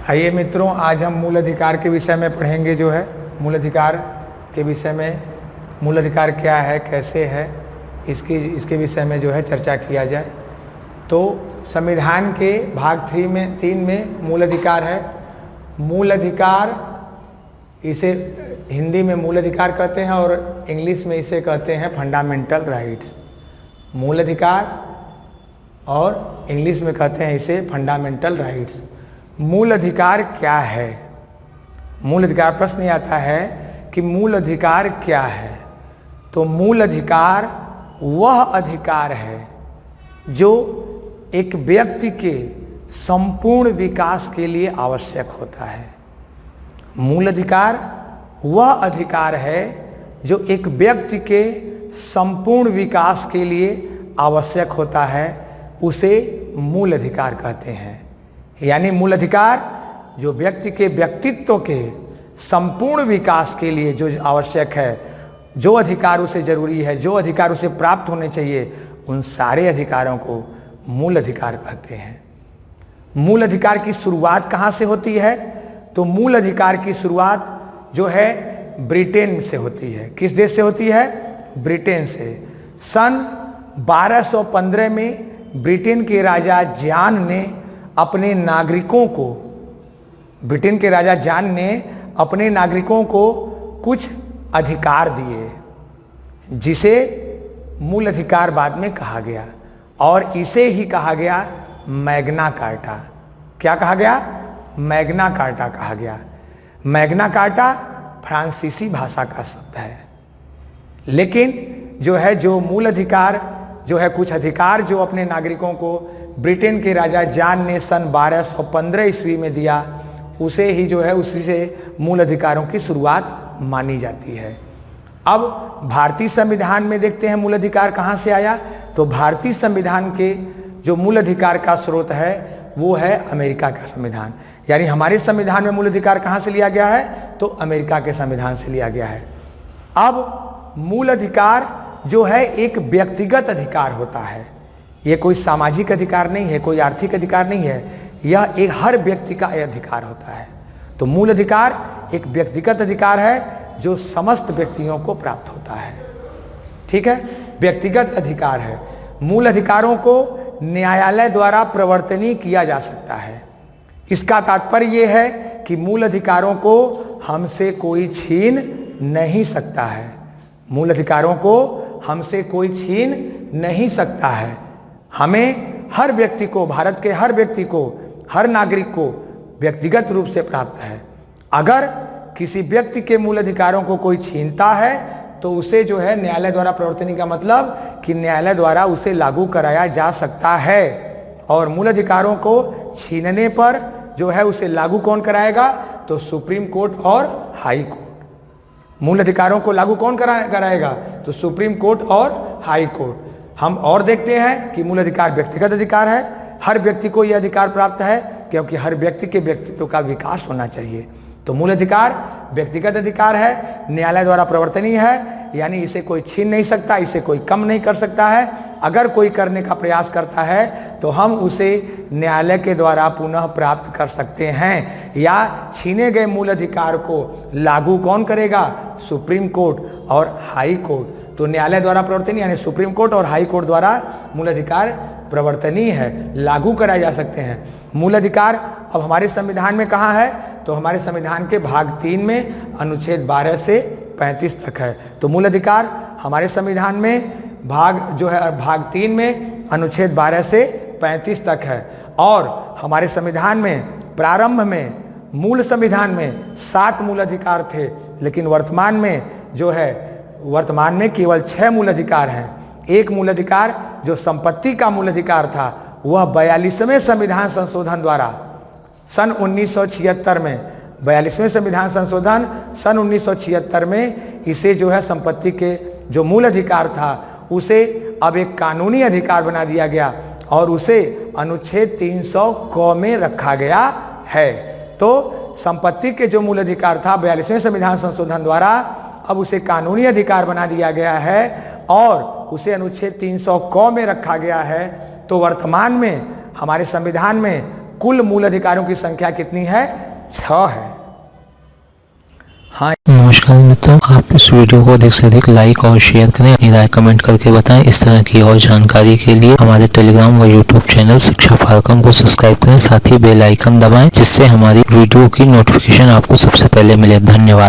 आइए मित्रों, आज हम मूल अधिकार के विषय में पढ़ेंगे। जो है मूल अधिकार के विषय में, मूल अधिकार क्या है, कैसे है, इसके विषय में जो है चर्चा किया जाए। तो संविधान के भाग 3 में मूल अधिकार है। मूल अधिकार, इसे हिंदी में मूल अधिकार कहते हैं और इंग्लिश में इसे कहते हैं फंडामेंटल राइट्स। मूल अधिकार और इंग्लिश में कहते हैं इसे फंडामेंटल राइट्स। मूल अधिकार क्या है? मूल अधिकार, प्रश्न ये आता है कि मूल अधिकार क्या है। तो मूल अधिकार वह अधिकार है जो एक व्यक्ति के संपूर्ण विकास के लिए आवश्यक होता है। मूल अधिकार वह अधिकार है जो एक व्यक्ति के संपूर्ण विकास के लिए आवश्यक होता है, उसे मूल अधिकार कहते हैं। यानी मूल अधिकार जो व्यक्ति के व्यक्तित्व के संपूर्ण विकास के लिए जो आवश्यक है, जो अधिकार उसे जरूरी है, जो अधिकार उसे प्राप्त होने चाहिए, उन सारे अधिकारों को मूल अधिकार कहते हैं। मूल अधिकार की शुरुआत कहाँ से होती है? तो मूल अधिकार की शुरुआत जो है ब्रिटेन से होती है। किस देश से होती है? ब्रिटेन से। सन 1215 में ब्रिटेन के राजा जॉन ने अपने नागरिकों को, ब्रिटेन के राजा जॉन ने अपने नागरिकों को कुछ अधिकार दिए, जिसे मूल अधिकार बाद में कहा गया, और इसे ही कहा गया मैग्ना कार्टा। क्या कहा गया? मैग्ना कार्टा कहा गया। मैग्ना कार्टा फ्रांसीसी भाषा का शब्द है, लेकिन जो मूल अधिकार जो है, कुछ अधिकार जो अपने नागरिकों को ब्रिटेन के राजा जॉन ने सन 1215 ईस्वी में दिया, उसे ही जो है, उसी से मूल अधिकारों की शुरुआत मानी जाती है। अब भारतीय संविधान में देखते हैं मूल अधिकार कहाँ से आया। तो भारतीय संविधान के जो मूल अधिकार का स्रोत है वो है अमेरिका का संविधान। यानी हमारे संविधान में मूल अधिकार कहाँ से लिया गया है? तो अमेरिका के संविधान से लिया गया है। अब मूल अधिकार जो है एक व्यक्तिगत अधिकार होता है। ये कोई सामाजिक अधिकार नहीं है, कोई आर्थिक अधिकार नहीं है, यह एक हर व्यक्ति का अधिकार होता है। तो मूल अधिकार एक व्यक्तिगत अधिकार है जो समस्त व्यक्तियों को प्राप्त होता है। ठीक है, व्यक्तिगत अधिकार है। मूल अधिकारों को न्यायालय द्वारा प्रवर्तनीय किया जा सकता है। इसका तात्पर्य यह है कि मूल अधिकारों को हमसे कोई छीन नहीं सकता है। मूल अधिकारों को हमसे कोई छीन नहीं सकता है। हमें हर व्यक्ति को, भारत के हर व्यक्ति को, हर नागरिक को व्यक्तिगत रूप से प्राप्त है। अगर किसी व्यक्ति के मूल अधिकारों को कोई छीनता है तो उसे जो है न्यायालय द्वारा प्रवर्तनीय का मतलब कि न्यायालय द्वारा उसे लागू कराया जा सकता है। और मूल अधिकारों को छीनने पर जो है उसे लागू कौन कराएगा? तो सुप्रीम कोर्ट और हाई कोर्ट। मूल अधिकारों को लागू कौन कराएगा? तो सुप्रीम कोर्ट और हाई कोर्ट। हम और देखते हैं कि मूल अधिकार व्यक्तिगत अधिकार है। हर व्यक्ति को यह अधिकार प्राप्त है क्योंकि हर व्यक्ति के व्यक्तित्व का विकास होना चाहिए। तो मूल अधिकार व्यक्तिगत अधिकार है, न्यायालय द्वारा प्रवर्तनीय है, यानी इसे कोई छीन नहीं सकता, इसे कोई कम नहीं कर सकता है। अगर कोई करने का प्रयास करता है तो हम उसे न्यायालय के द्वारा पुनः प्राप्त कर सकते हैं। या छीने गए मूल अधिकार को लागू कौन करेगा? सुप्रीम कोर्ट और हाई कोर्ट। तो न्यायालय द्वारा प्रवर्तनीय यानी सुप्रीम कोर्ट और हाई कोर्ट द्वारा मूल अधिकार प्रवर्तनीय है, लागू कराए जा सकते हैं। मूल अधिकार अब हमारे संविधान में कहाँ है? तो हमारे संविधान के भाग 3 में अनुच्छेद 12 से 35 तक है। तो मूल अधिकार हमारे संविधान में भाग 3 में अनुच्छेद 12 से 35 तक है। और हमारे संविधान में प्रारंभ में, मूल संविधान में 7 मूल अधिकार थे, लेकिन वर्तमान में केवल 6 मूल अधिकार हैं। एक मूल अधिकार जो संपत्ति का मूल अधिकार था, वह 42वें संविधान संशोधन द्वारा सन 1976 में, 42वें संविधान संशोधन सन 1976 में इसे जो है संपत्ति के जो मूल अधिकार था उसे अब एक कानूनी अधिकार बना दिया गया और उसे अनुच्छेद 300 क में रखा गया है। तो संपत्ति के जो मूल अधिकार था 42वें संविधान संशोधन द्वारा अब उसे कानूनी अधिकार बना दिया गया है और उसे अनुच्छेद 300 क में रखा गया है। तो वर्तमान में हमारे संविधान में कुल मूल अधिकारों की संख्या कितनी है? 6 है। हाँ, नमस्कार मित्रों, आप इस वीडियो को अधिक से अधिक लाइक और शेयर करें, अपनी राय कमेंट करके बताएं। इस तरह की और जानकारी के लिए हमारे टेलीग्राम व यूट्यूब चैनल शिक्षा फाल्कन को सब्सक्राइब करें, साथ ही बेल आइकन दबाएं, जिससे हमारी वीडियो की नोटिफिकेशन आपको सबसे पहले मिले। धन्यवाद।